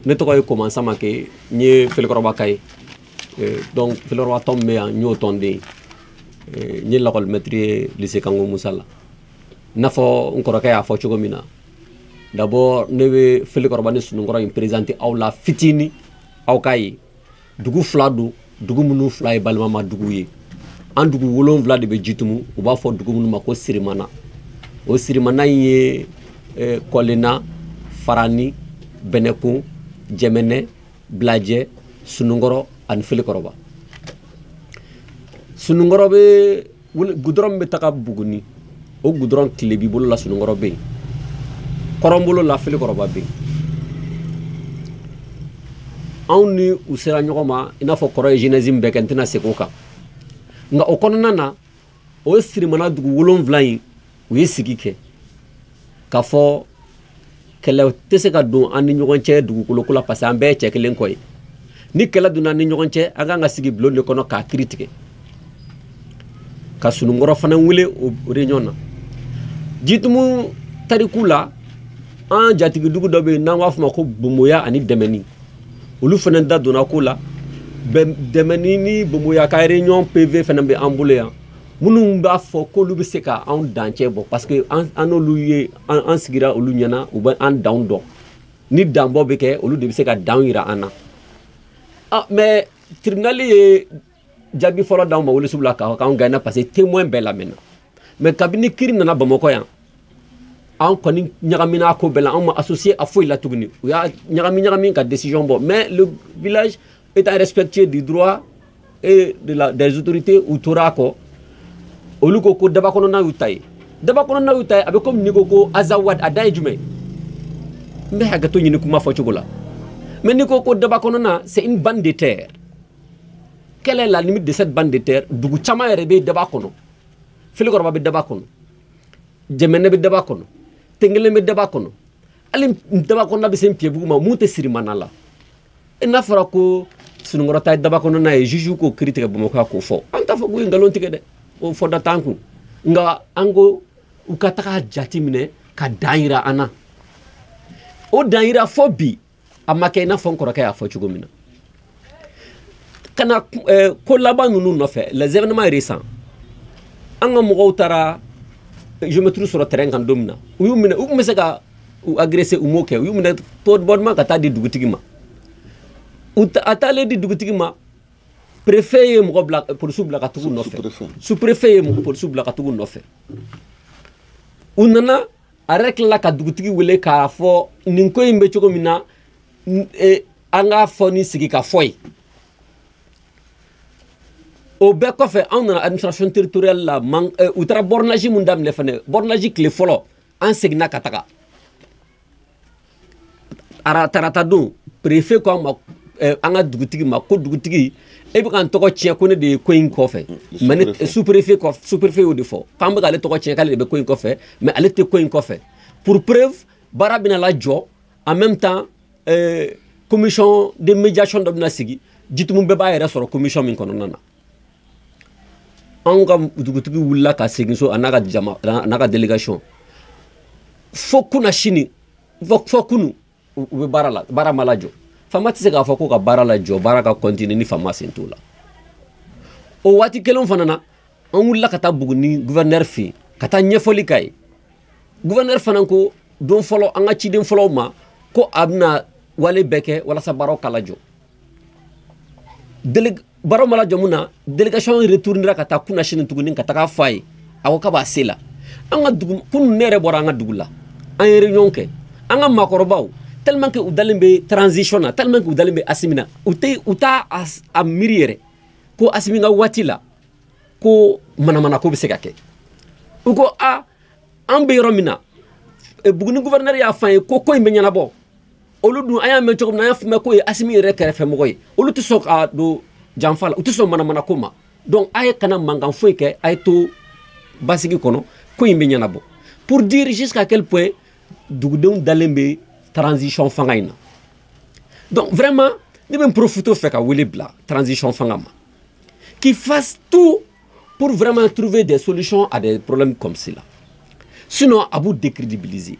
ne tɔgɔ ye Komansa Make n ye Felikɔrɔba ka ye donc Felikɔrɔba tɔn min bɛ yan n y'o tɔnden n ye lakɔli mɛtiri ye lycée Kango Musa la i n'a fɔ n kɔrɔkɛ y'a fɔ cogo min na d'abord ne bɛ Felikɔrɔba ni Sununkɔrɔ in présenter aw la fitini aw k'a ye dugu fila don dugu minnu fila ye balimama dugu ye an dugu 7 de bɛ Jitumu u b'a fɔ dugu minnu ma ko Sirimana o Sirimana in ye Kɔlena Farani Bɛnɛkun Jɛmɛnɛ Bilajɛ Sununkɔrɔ ani Felikɔrɔba Sununkɔrɔ bɛ goudron min bɛ taga Buguni o goudron tile b'i bolo la Sununkɔrɔ bɛ yen Kɔrɔnbolo la Felikɔrɔba bɛ yen anw ni u sera ɲɔgɔn ma i n'a fɔ kɔrɔ ye jeunesse min bɛɛ kɛ n tɛna segin o kan nka o kɔnɔna na o Sirimana dugu 7 in u ye sigi kɛ k'a fɔ kɛlɛ tɛ se ka don an ni ɲɔgɔn cɛ dugukolo ko la parce que an bɛɛ ye cɛ kelen kɔ ye ni kɛlɛ donna an ni ɲɔgɔn cɛ an kan ka sigi bulon de kɔnɔ k'a kiiri tigɛ ka Sununkɔrɔ fana wele o réunion na Jitumu tariku la an jatigi dugu dɔ bɛ yen n'an b'a fɔ ma ko Bomoya ani Dɛmɛni olu fana da donna ko la Dɛmɛni ni Bomoya ka réunion PV fana bɛ an bolo yan minnu b'a fɔ k'olu bɛ se ka anw dancɛ bɔ parce que an n'olu ye an sigira olu ɲɛna u bɛ an danw dɔn ni danbɔ bɛ kɛ olu de bɛ se ka dan yira an na mais tribunal ye jaabi fɔlɔ d'anw ma Welesebugu la k'a fɔ k'anw gagné parce que témoin bɛɛ lamɛnna mais kabini kiiri nana Bamakɔ yan an kɔni ɲagamina ko bɛɛ la an ma associé a foyi la tuguni u y'a ɲagami ka décision bɔ mais le village est respectueux du droit et des autorités u tora a kɔ olu ko ko dabakɔnɔna y'u ta ye dabakɔnɔna y'u ta ye a bɛ komi n'i ko ko Azawad a dan ye jumɛn n bɛ hakɛto ɲini kuma fɔcogo la mais n'i ko ko dabakɔnɔna c'est une bande de terre quelle est la limite de cette bande de terre dugu caman yɛrɛ bɛ daba kɔnɔ Felikɔrɔba bɛ daba kɔnɔ Jɛmɛnɛ bɛ daba kɔnɔ Tengelen bɛ daba kɔnɔ hali daba kɔnɔna bɛ se Npiyebugu ma mun tɛ Sirimana la n'a fɔra ko Sununkɔrɔ ta ye daba kɔnɔna ye juge ko kiiri tigɛ Bamakɔ k'o fɔ an t'a fɔ k'u ye nkalon tigɛ dɛ o fɔda t'an kun nka an ko u ka taga jate minɛ ka dan yira an na o dan yira fɔ bi a ma kɛ i n'a fɔ n kɔrɔkɛ y'a fɔ cogo min na ka na ko laban ninnu nɔfɛ les événements récents an ka mɔgɔw taara géométrie sɔrɔ terrain kan don min na u y'u minɛ u tun bɛ se ka u agresser u m'o kɛ u y'u minɛ tɔbɔdima ka taa di dugutigi ma a taalen di dugutigi ma préfet ye mɔgɔ bila polisiw bila ka tugu nɔfɛ sous-préfet ye polisiw bila ka tugu nɔfɛ u nana a yɛrɛ tilala ka dugutigi wele k'a fɔ nin ko in bɛ cogo min na an k'a fɔ ni sigi ka fɔ ye o bɛɛ kɔfɛ anw nana administration territoriale la u taara bornage mun daminɛ fɛnɛ bornage tile fɔlɔ an seginna ka taga tarata don préfet ko an ma an ka dugutigi ma ko dugutigi e bɛ ka n tɔgɔ tiɲɛ ko ne de ye ko in kɔfɛ mais ne sous-préfet y'o de fɔ k'an bɛ k'ale tɔgɔ tiɲɛ k'ale de bɛ ko in kɔfɛ mais ale tɛ ko in kɔfɛ pour preuve baara bɛna lajɔ en même temps commission de médiation dɔ bɛna sigi Jitumu bɛɛ b'a yɛrɛ sɔrɔ commission min kɔnɔna na an ka dugutigi wulila ka segin so a n'a ka jama a n'a ka délégation fo kunna sini fo kunu u bɛ baara la baara ma lajɔ faama tɛ se k'a fɔ ko ka baara lajɔ baara ka continuer ni faama sen t'o la o waati kelen fana na an wulila ka taa Buguni gouverneur fɛ yen ka taa ɲɛfɔli k'a ye gouverneur fana ko don fɔlɔ an ka ciden fɔlɔw ma ko a bɛna wale bɛɛ kɛ walasa baaraw ka lajɔ baaraw ma lajɔ mun na délégation retournera ka taa kunna sini tuguni ka taga fɔ a ye a ko k'a b'a se la an ka dugu kunun ne yɛrɛ bɔra an ka dugu la an ye réunion kɛ an ka maakɔrɔbaw tellement que u dalen bɛ transition na tellement que u dalen bɛ Asimi na u t'a a miiri yɛrɛ ko Asimi ka waati la ko manamana ko bɛ se ka kɛ u ko an bɛ yɔrɔ min na Buguni gouverneur y'a fɔ an ye ko in bɛ ɲɛnabɔ olu dun an y'a mɛn cogo min na an y'a fɔ mɛn ko ye Asimi yɛrɛ kɛrɛfɛmɔgɔ ye olu tɛ sɔn ka don janfa la u tɛ sɔn manamana ko ma donc a ye kana mankan foyi kɛ a ye to basigi kɔnɔ ko in bɛ ɲɛnabɔ pour dire jusqu'à quel point dugudenw dalen bɛ transition fanga in na donc vraiment ne bɛ n profiter fɛ ka wele bila transition fanga ma qui fasse tout pour vraiment trouver des solutions à des problèmes comme cela sinon a b'u décrédibiliser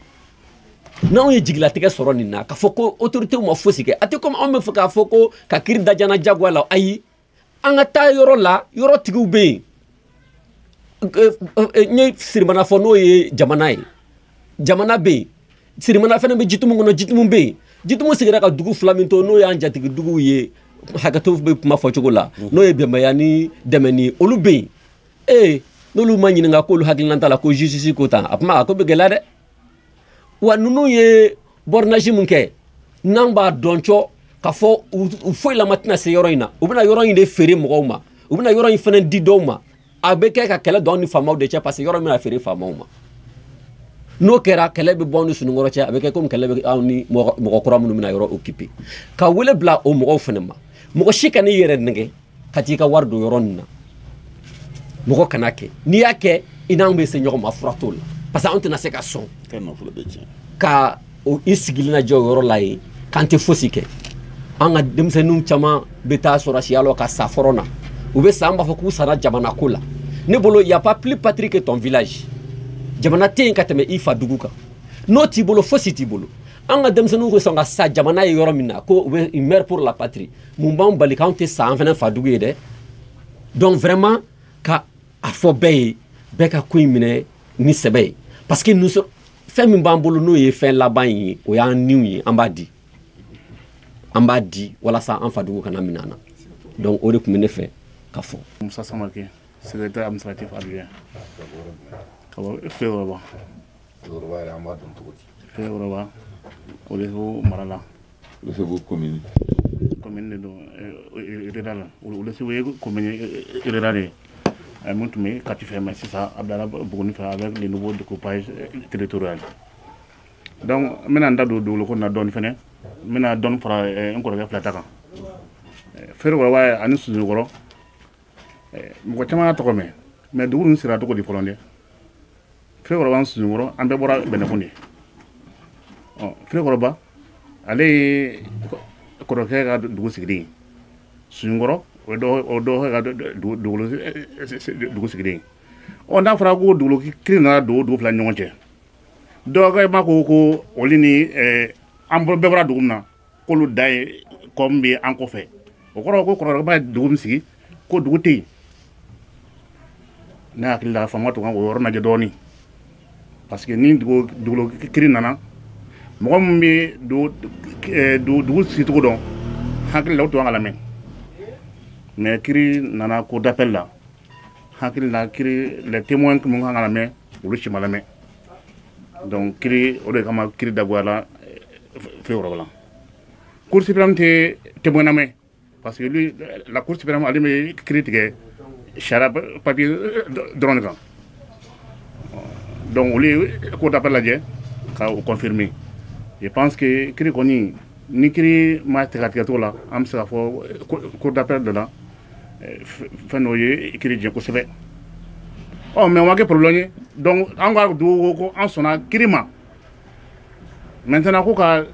n'anw ye jigilatigɛ sɔrɔ nin na k'a fɔ ko autorité ma fosi kɛ a tɛ comme anw bɛ fɛ k'a fɔ ko ka kiiri dajana jagoya la ayi an ka taa yɔrɔ la yɔrɔ tigiw bɛ yen n ye sirimana fɔ n'o ye jamana ye jamana bɛ yen sirimana fana bɛ jitumu kɔnɔ jitumu bɛ yen jitumu sigira ka dugu 2 min to n'o y'an jatigi duguw ye hakɛto bɛ kuma fɔ cogo la n'o ye bɛnbaya ni dɛmɛ ni olu bɛ yen n'olu ma ɲininka k'olu hakilina t'a la ko justice ko tan a kuma a ko bɛ gɛlɛya dɛ wa ninnu ye bornage mun kɛ n'an b'a dɔn cɔ k'a fɔ u foyi lama tɛna se yɔrɔ in na u bɛna yɔrɔ in de feere mɔgɔw ma u bɛna yɔrɔ in fana di dɔw ma a bɛ kɛ ka kɛlɛ dɔn ni faamaw de cɛ parce que yɔrɔ min bɛna feere faamaw ma n'o kɛra kɛlɛ bɛ bɔ ni sununkɔrɔ cɛ a bɛ kɛ komi kɛlɛ bɛ aw ni mɔgɔ kura minnu bɛna yɔrɔ occuper ka wele bila o mɔgɔw fana ma mɔgɔ si ka n'i yɛrɛ nɛgɛ ka t'i ka wari don yɔrɔ nin na mɔgɔ kana kɛ n'i y'a kɛ i n'anw bɛ se ɲɔgɔn ma fura t'o la parce que anw tɛna se ka sɔn ka i sigilen lajɛ o yɔrɔ la yen k'an tɛ fosi kɛ an ka denmisɛnninw caman bɛ taa sɔrɔsiya la ka sa fɔrɔn na u bɛ sa an b'a fɔ k'u sara jamana ko la ne bolo y a pas plus patrie que ton village jamana tɛ yen ka tɛmɛ i fa dugu kan n'o t'i bolo fosi t'i bolo an ka denmisɛnninw bɛ sɔn ka sa jamana ye yɔrɔ min na ko u bɛ une mère pour la patrie mun b'an bali k'anw tɛ sa an fana fa dugu ye dɛ donc vraiment ka a fɔ bɛɛ ye bɛɛ ka ko in minɛ ni sɛbɛ ye parce que nous fɛn min b'an bolo n'o ye fɛn laban ye o y'an niw ye an b'a di walasa an fa dugu kana minɛ an na donc o de tun bɛ ne fɛ ka fɔ. Musa Samakɛ secrétaire administratif adjoint ka bɔ Fɛrɛba. Fɛrɛba yɛrɛ an b'a dɔn cogo di. Fɛrɛba o de ko mara la. O de ko commune. Commune de don rural o de se o commune rural de. Mun tun bɛ kati fɛ mais sisan a bilala Buguni fɛ avec le nouveau découpage territorial. Donc n bɛna n da don dugukolo ko in na dɔɔni fɛnɛ n bɛna dɔɔni fara n kɔrɔkɛ fila ta kan. Fɛrɛba ani Sununkɔrɔ mɔgɔ caman y'a tɔgɔ mɛn mais dugu ninnu sera cogo di fɔlɔ dɛ. Fɛrɛba ni Sununkɔrɔ an bɛɛ bɔra Bɛnɛkun de. Fɛrɛba ale ye kɔrɔkɛ ka dugu sigiden ye. Sununkɔrɔ o dɔ ka dugu sigiden ye. N'a fɔra ko dugukolo kiri nana don dugu fila ni ɲɔgɔn cɛ dɔw ka ma ko olu ni an bɛɛ bɔra dugu min na k'olu da ye kɔ min bɛ an kɔfɛ o kɔrɔ ko kɔrɔkɛba ye dugu min sigi ko dugu tɛ yen ne hakili la faama tun kan k'o yɔrɔ lajɛ dɔɔni parce que ni dugukolo kiri nana mɔgɔ min bɛ dugu sigicogo dɔn hakili la o tun kan ka lamɛn mais kiri nana ko d'appel la hakili la kiri les témoins mun kan ka lamɛn olu si ma lamɛn donc kiri o de kama kiri dagoyala Fɛrɛba la cour suprême tɛ témoin lamɛn parce que lui la cour suprême ale bɛ kiri tigɛ sariya papier dɔrɔn de kan donc olu ye ko d'appel lajɛ ka o confirmer je pense que kiri kɔni ni kiri ma tigɛ cogo la an bɛ se k'a fɔ cour d'appel de la fɛn dɔ ye kiri jɛ kosɛbɛ mais o ma kɛ problème ye donc an ka dugu ko an sɔnna kiri ma maintenant ko ka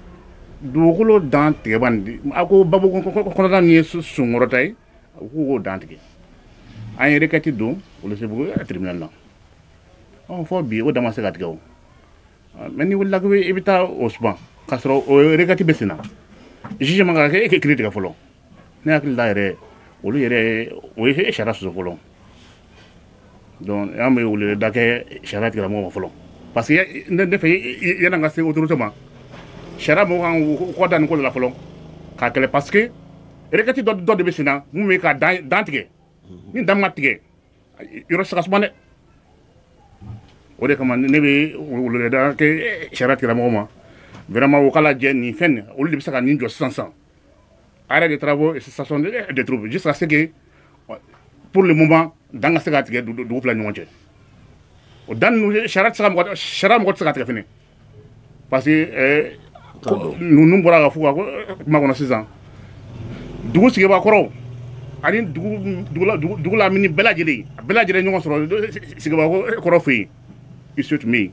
dugukolo dan tigɛ ban di a ko babu kɔnɔna min ye Sununkɔrɔ ta ye u k'o dan tigɛ an ye requête don Welesebugu tribunal la fɔ bi o da ma se ka tigɛ o mais ni wulila ko i bɛ taa o suban k'a sɔrɔ o requête bɛ sen na juge man ka kɛ e kɛ kiiri tigɛ fɔlɔ ne hakili la yɛrɛ olu yɛrɛ o ye sariya sɔsɔ fɔlɔ donc an bɛ wele da kɛ sariya tigilamɔgɔw ma fɔlɔ parce que ne fɛ yanni an ka se autorité ma sariya mɔgɔw kan k'u da nin ko de la fɔlɔ k'a kɛlɛ parce que requête dɔ de bɛ sen na mun bɛ ka dan tigɛ ni dan ma tigɛ yɔrɔ se ka suma dɛ o de kama ne bɛ wele da kɛ sariya tigilamɔgɔw ma vraiment o k'a lajɛ nin fɛn nin olu de bɛ se ka nin jɔ sisan arrêt de travaux et cessation des troupes jusqu'à ce que pour le moment dan ka se ka tigɛ dugu fila ɲɔgɔn cɛ o dan ninnu sariya mɔgɔ tɛ se ka tigɛ fɛnɛ parce que ninnu bɔra ka fɔ ko kuma kɔnɔ sisan dugu sigibakɔrɔw ani dugu lamini bɛɛ lajɛlen ɲɔgɔn sɔrɔ sigibakɔrɔ fɛ yen issue tun bɛ yen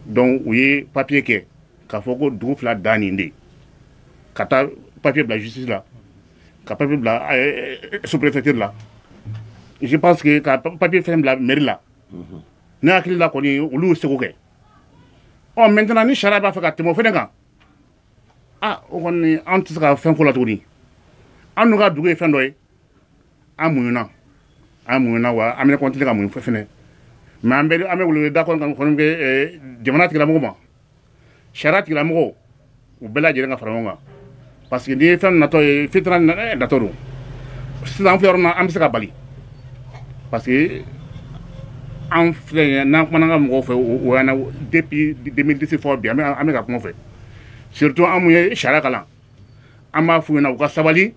donc u ye papier kɛ k'a fɔ ko dugu fila dan nin de ka taa papier bila justice la ka papier bila sous-préfecture la je pense que ka papier fɛn bila mairie la ne hakili la kɔni olu y'u seko kɛ ɔ maintenant ni sariya b'a fɛ ka tɛmɛ o fɛnɛ kan o kɔni an tɛ se ka fɛn ko la tuguni an n'u ka dugu ye fɛn dɔ ye an muɲuna wa an bɛ continuer ka muɲu fɛnɛ mais an bɛ wele da kɔni kɛ jamana tigilamɔgɔw ma sariya tigilamɔgɔw u bɛɛ lajɛlen ka fara ɲɔgɔn kan parce que ni ye fɛn natɔ ye fitira natɔ don sisan an filɛ yɔrɔ min na an bɛ se ka bali parce que an filɛ n'an kumana ka mɔgɔw fɛ o y'an na depuis 2010 fɔ bi an bɛ ka kuma fɛ surtout an mun ye sariya kalan an b'a f'u ɲɛna u ka sabali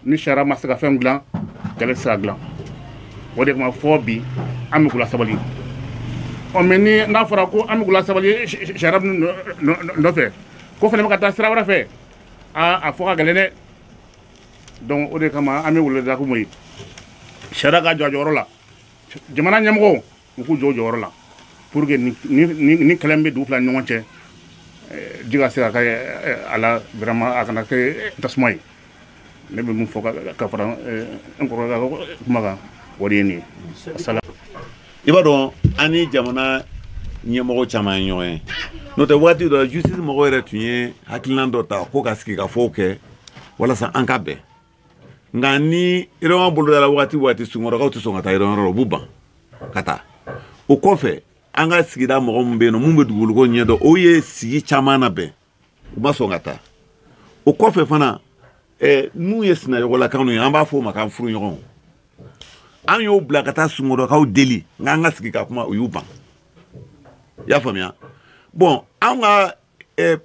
ni sariya ma se ka fɛn dilan kɛlɛ tɛ se ka dilan o de kama fɔ bi an bɛ k'u la sabali mais ni n'a fɔra ko an bɛ k'u la sabali sariya nɔfɛ ko fɛnɛ bɛ ka taa sira wɛrɛ fɛ a fɔ ka gɛlɛn dɛ donc o de kama an bɛ weleweleda k'u ye sariya ka jɔ a jɔyɔrɔ la jamana ɲɛmɔgɔw u k'u jɔ o jɔyɔrɔ la pour que ni kɛlɛ min bɛ dugu fila ni ɲɔgɔn cɛ ji ka se ka kɛ a la vraiment a kana kɛ tasuma ye ne bɛ mun fɔ ka fara n kɔrɔkɛ ka kuma kan o de ye nin ye. I b'a dɔn an ni jamana ɲɛmɔgɔ caman ye ɲɔgɔn ye n'o tɛ waati dɔ la justice mɔgɔw yɛrɛ tun ye hakilina dɔ ta ko ka sigi ka fɔw kɛ walasa an ka bɛn nka ni réunion boloda la waati sunkɔrɔkaw tɛ sɔn ka taa réunion yɔrɔ la u b'u ban ka taa o kɔfɛ an ka sigida mɔgɔ min bɛ yen nɔ mun bɛ dugukolo ɲɛdɔn o ye sigi caman labɛn u ma sɔn ka taa o kɔfɛ fana n'u ye sinaɲɔgɔnlakanw ye an b'a fɔ o ma k'an furu ɲɔgɔn an y'o bila ka taa sunkɔrɔkaw deli nka an ka sigi ka kuma u y'u ban i y'a faamuya bon an ka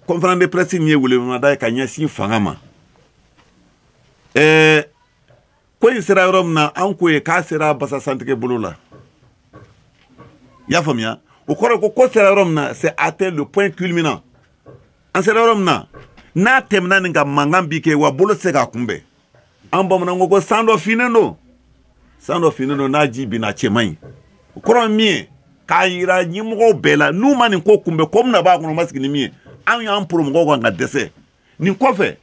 conférence de presse in ye welemada ye ka ɲɛsin fanga ma ko in sera yɔrɔ min na an ko ye k'a sera basa santigɛ bolo la i y'a faamuya o kɔrɔ ko sera yɔrɔ min na c'est atteint le point culminant an sera yɔrɔ min na n'a tɛmɛna nin ka mankan bi kɛ wa bolo tɛ se k'a kunbɛn an bamananw ko san dɔ finnen don n'a ji binna cɛ man ɲi o kɔrɔ ye min ye k'a yira ɲɛmɔgɔw bɛɛ la n'u ma nin ko kunbɛn ko mina b'a kɔnɔ ma sigi ni min ye an y'an promɔgɔw kan ka dɛsɛ nin kɔfɛ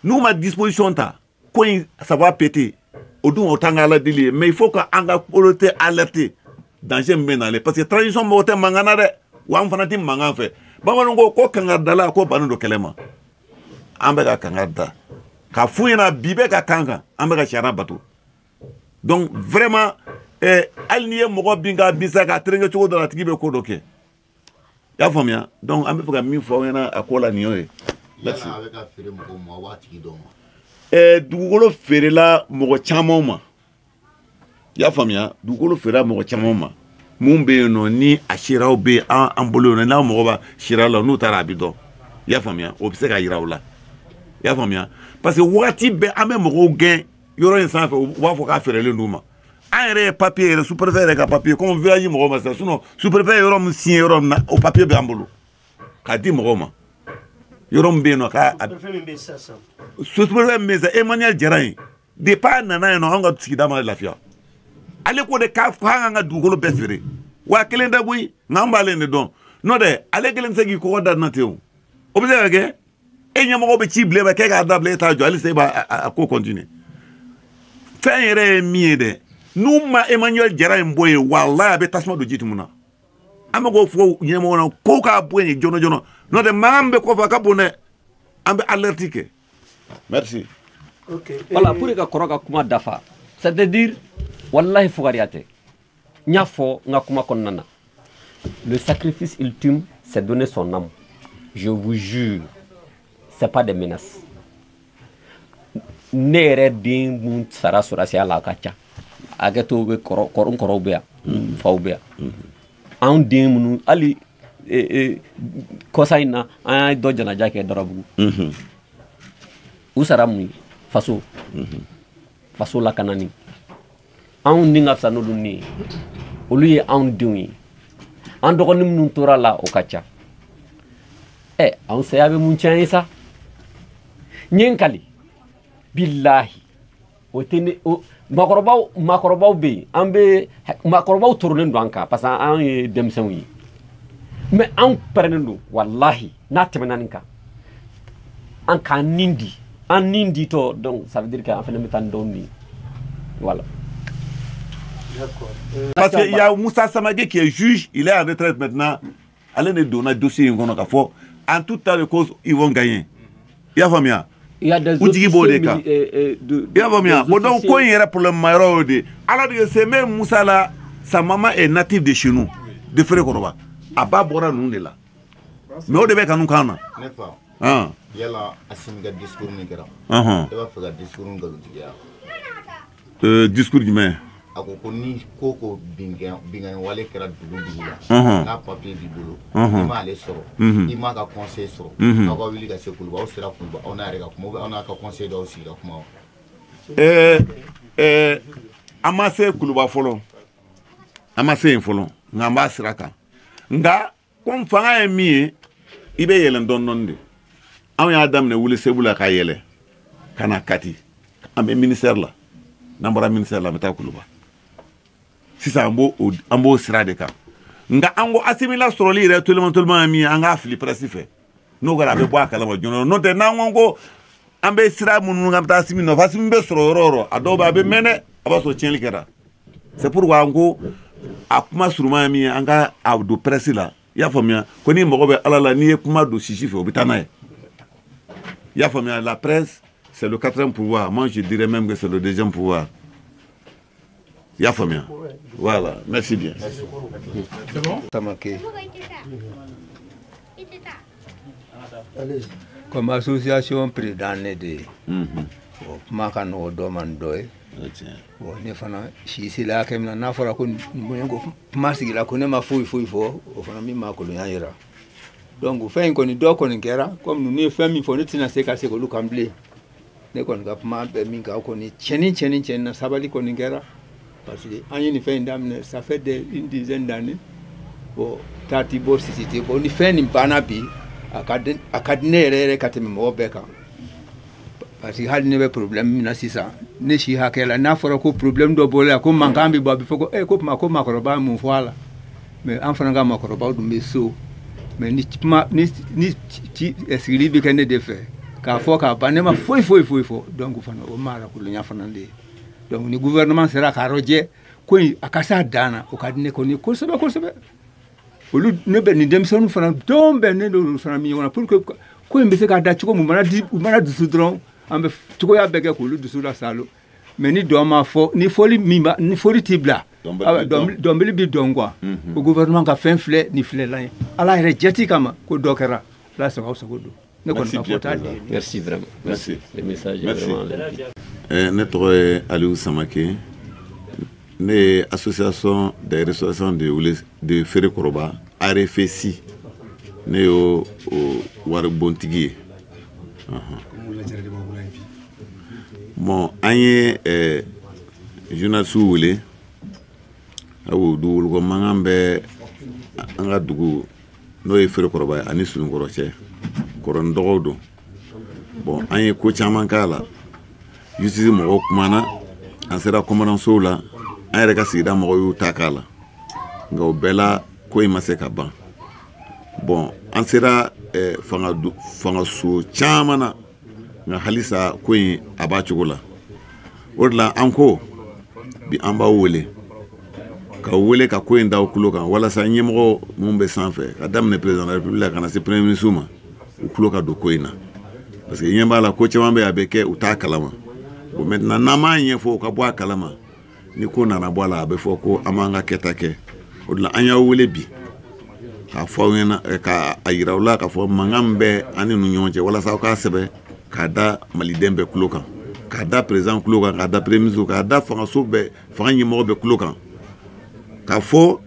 n'u ma disposition ta ko in ça va péter o dun o t'an ka ala deli ye mais il faut que an ka autorité alerter danger min bɛ nalen parce que transition mɔgɔ tɛ mankan na dɛ wa an fana tɛ mankan fɛ bamananw ko kangaridala ko bannen don kɛlɛ ma an bɛ ka kangari da k'a f'u ɲɛna bi bɛ ka kan kan an bɛ ka sariya bato donc vraiment hali n'i ye mɔgɔ bin ka bisa k'a terenge cogo dɔ la a tigi bɛ ko dɔ kɛ i y'a faamuya donc an bɛ fɛ ka min fɔ aw ɲɛna a ko la nin y'o ye. Dugukolo feerela mɔgɔ caman ma i y'a faamuya dugukolo feerela mɔgɔ caman ma mun bɛ yen nɔ ni a siraw bɛ an bolo yen nɔ n'a mɔgɔ b'a sira la n'u taara a bɛ dɔn i y'a faamuya o bɛ se ka yira u la i y'a faamuya parce que wagati bɛɛ an bɛ mɔgɔw gɛn yɔrɔ in sanfɛ u b'a fɔ k'a feerelen d'u ma an yɛrɛ ye papier yɛrɛ sous-préfet yɛrɛ ka papier comme village mɔgɔw ma sisan sinon sous-préfet yɔrɔ min signé yɔrɔ min na o papier bɛ an bolo k'a di mɔgɔw ma yɔrɔ min bɛ yen nɔ k'a sous-préfet min bɛ yen sisan Emmanuel Jara depuis a nana yen nɔ an ka sigida ma lafiya ale ko de k'a fɔ an ka dugukolo bɛɛ feere wa kelen tɛ koyi nka an b'ale de dɔn n'o tɛ ale kelen tɛ se k'i kɔgɔ da na ten o bɛ se ka kɛ e ɲɛmɔgɔ bɛ ci bilen bɛ k'e k'a dabila e t'a jɔ hali sisan e b'a ko continuer fɛn yɛrɛ ye min ye dɛ n'u ma Emmanuel Jara in bɔ yen walayi a bɛ tasuma don ji tumu na an bɛ k'o fɔ ɲɛmɔgɔ na ko k'a bɔ yen joona joona n'o tɛ mankan bɛ kɔfɛ a ka bon dɛ an bɛ alerte kɛ merci. Voilà pour ka kɔrɔ ka kuma dafa c'est-à-dire wallahi fugariya tɛ n y'a fɔ n ka kuma kɔnɔna na le sacrifice ultime c'est donner son âme je vous jure c'est pas des menaces ne yɛrɛ den mun sara sɔrɔsiya la a ka ca hakɛto bɛ kɔrɔw bɛ yan faw bɛ yan anw den minnu hali kɔsa in na an y'a dɔ janaja kɛ Darabugu u sara mun ye faso lakanani anw ni ka fisa n'olu ni ye olu ye anw denw ye an dɔgɔnin minnu tora la o ka ca anw saya bɛ mun tiɲɛ ye sa n ye n kali bilahi o tɛ ne maakɔrɔbaw bɛ yen an bɛ maakɔrɔbaw torolen don an kan parce que an ye denmisɛnw ye mais an pɛrɛnnen don walahi n'a tɛmɛna nin kan an k'an nin di an nin di tɔ donc ça veut dire que an fana bɛ taa ni dɔw ni voilà. Parce qu'il y a Moussa Samake qui est juge, il est en retraite maintenant. allez ne donner dossier in kono ka fo en tout temps de cause ils vont gagner ya famia il y a des officiers ya famia bon donc ko yera pour le mairo de ala de c'est même Moussa là sa maman est native de chez nous de Frère Koroba aba bora nous de là mais au début quand nous kana ne fa ah yala asim ga discours ni kera e ba fa discours ngalu tiya discours du maire ako ko ni koko bingan wale kera dugu la na papier di bolo ma le soro ma ka conseil soro ako wili ka se kulba o sera kulba ona rega kuma ona ka conseil do aussi da kuma amase kulba folo amase folo ngamba siraka nga kom fanga e mi ibe yelen don non de am ya adam ne wuli sebula ka yele kana kati ambe ministère la nambara ministère la meta kulba sisa ambo sira de ka nga ango asimila soroli re tolman mi anga afli presse fait no gara be boa kala ma jono no de na ngongo ambe sira munu ngamta asimi no fasimi be sororo adoba be mene abaso chenli kera c'est pourquoi ngo akuma suruma mi anga abdu presse la ya famia koni mo be alala ni kuma do chichife obitana ya famia la presse c'est le 4e pouvoir moi je dirais même que c'est le 2e pouvoir ya famia voilà merci bien c'est bon Tamake comme association président de makano domandoi ne fana si sila kemna na fara ko mongo masigi la ko ne ma fo o fana mi ma ko yira donc fe ko ni do ko ni kera comme nous ne fami fo ne tina se ka se ko lu kamble ne ko nga ma be mi ga ko ni cheni na sabali ko ni kera parce que ani ni fe ndam ça fait une dizaine d'années bon tati bo sisité bon ni fe ni bana bi akadne rere katemi mo beka parce que hal ne be problème na sisa ne shi hakela na fora ko problème do bola ko mangambi bo bi foko ko ma ko ba mu voilà mais en franga ma ko ba dum so mais ni esiri bi kende de fait ka fo ka ba ne ma foi donc fana o mara ko nya fana de donc ni gouvernement sera ka roje ko akasa dana o kadine ko ni ko sebe olu ne be ni demsonu fana dombe ne do fana mi wona pour que ko mbese ka da chiko mu mana dusu dron ambe tuko ya bege ko lu dusu la salo mais ni do ma fo ni foli mimba ni foli tibla dombeli bi dongwa o gouvernement ka fin flé ni flé là ala rejeti kama ko dokera la sa ko do ne ko na fota merci vraiment merci le message est vraiment notre Aliou Samake ne association des restaurations de Frère Koroba RFC ne o war bontigi bon anye journal suwule awo duwul ko mangambe anga dugu no e Frère Koroba ani sunu koroche koron dogodo bon anye ko chaman kala justice mo kumana an sera commandant sola an yɛrɛ ka sigida mɔgɔw y'u ta k'a la nka o bɛɛ la ko in ma se ka ban bon an sera fangaso caman na nka halisa ko in a b'a cogo la o de la an ko bi an b'aw wele ka wele ka ko in da aw tulo kan walasa ɲɛmɔgɔ minnu bɛ sanfɛ ka daminɛ président de la république ka na se premier ministre ma u tulo ka don ko in na parce que ɲɛ b'a la ko caman bɛ yen a bɛ kɛ u t'a kalama bon maintenant n'an m'a ɲɛfɔ u ka bɔ a kalama ni ko nana bɔ a la a bɛ fɔ ko an b'an ka kɛta kɛ o de la an y'aw wele bi k'a fɔ aw ɲɛna ka a yira aw la k'a fɔ mankan bɛ an ni ɲɔgɔn cɛ walasa aw k'a sɛbɛn k'a da maliden bɛɛ tulo kan k'a da président tulo kan k'a da premier ministre k'a da fangaso bɛɛ fanga ɲɛmɔgɔ bɛɛ tulo kan k'a fɔ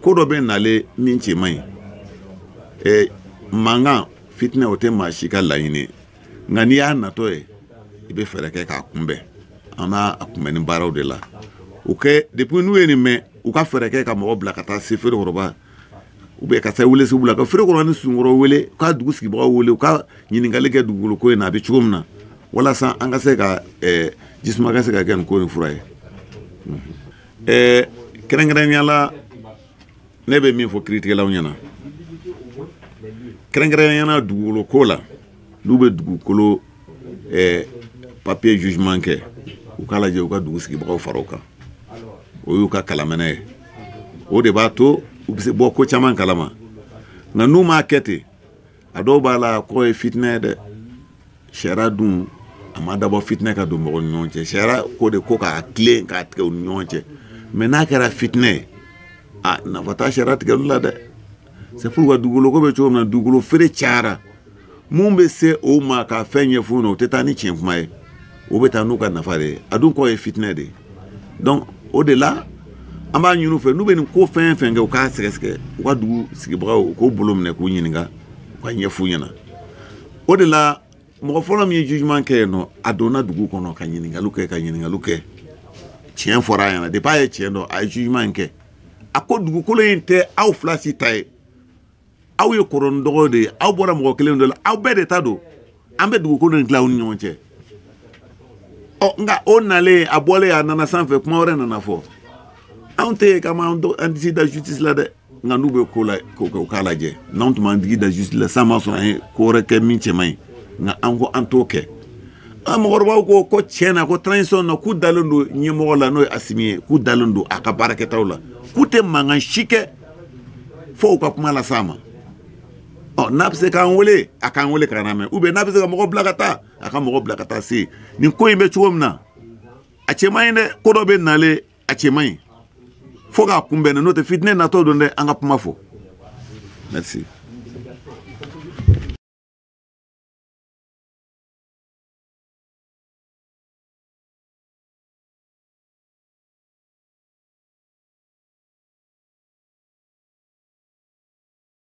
ko dɔ bɛ nale min cɛ man ɲi mankan fitinɛ o tɛ maa si ka laɲini nka n'i y'a natɔ ye i bɛ fɛɛrɛ kɛ k'a kunbɛn an b'a kunbɛn ni baaraw de la o kɛ depuis n'u ye nin mɛn u ka fɛɛrɛ kɛ ka mɔgɔ bila ka taa se Frère Koroba ou bien ka se wele sugu la ka Frère Koroba ni Sununkɔrɔ wele u ka dugu sigibagaw wele u ka ɲininkali kɛ dugukolo ko in na a bɛ cogo min na walasa an ka se ka jisuma ka se ka kɛ nin ko in fura ye kɛrɛnkɛrɛnnenya la ne bɛ min fɔ kiiritigɛlaw ɲɛna kɛrɛnkɛrɛnnenya la dugukolo ko la n'u bɛ dugukolo papier jugement kɛ u k'a lajɛ u ka dugu sigibagaw fara o kan o y'u ka kalaminɛ ye o de b'a to u bɛ se bɔ ko caman kalama nka n'u m'a kɛ ten a dɔw b'a la k'o ye fitinɛ ye dɛ sariya dun a ma dabɔ fitinɛ ka don mɔgɔw ni ɲɔgɔn cɛ sariya ko de ko k'a tilen k'a tigɛ u ni ɲɔgɔn cɛ mais n'a kɛra fitinɛ ye a nafa t'a sariya tigɛli la dɛ c'est pourquoi dugukolo ko bɛ cogo min na dugukolo feere cayara mun bɛ se o ma ka fɛn ɲɛf'u ɲɛna o tɛ taa ni tiɲɛ kuma ye o bɛ taa n'u ka nafa de ye a dun k'o ye fitinɛ de ye donc o de la an b'a ɲini u fɛ n'u bɛ nin ko fɛn fɛn kɛ u k'a sɛgɛsɛgɛ u ka dugu sigibagaw k'o bolo minɛ k'u ɲininka u ka ɲɛf'u ɲɛna o de la mɔgɔ fɔlɔ min ye jugement kɛ yen nɔ a donna dugu kɔnɔ ka ɲininkaliw kɛ tiɲɛ fɔra a ɲɛna depuis a ye tiɲɛ dɔn a ye jugement kɛ a ko dugukolo in tɛ aw fila si ta ye aw ye kɔrɔni dɔgɔ de ye aw bɔra mɔgɔ kelen dɔ la aw bɛɛ de ta don an bɛ dugukolo in tila aw ni ɲɔgɔn cɛ nka o nalen a bɔlen a nana sanfɛ kuma wɛrɛ nana fɔ anw tɛ yen kama an disi da justice la dɛ nka n'u bɛ ko la k'o k'a lajɛ n'anw tun b'an digi da justice la san ma sɔrɔ an ye ko wɛrɛ kɛ min cɛ man ɲi nka an ko an t'o kɛ mɔgɔkɔrɔbaw ko tiɲɛ na ko transition na k'u dalen don ɲɛmɔgɔ la n'o ye Asimi ye k'u dalen don a ka baarakɛtaw la k'u tɛ mankan si kɛ fo u ka kuma las'a ma n'a bɛ se k'an wele a k'an wele ka na mɛn ou bien n'a bɛ se ka mɔgɔ bila ka taa a ka mɔgɔ bila ka taa se nin ko in bɛ cogo min na a cɛ man ɲi dɛ ko dɔ bɛ nalen a cɛ man ɲi fo k'a kunbɛn n'o tɛ fitinɛ natɔ don dɛ an ka kuma fɔ merci.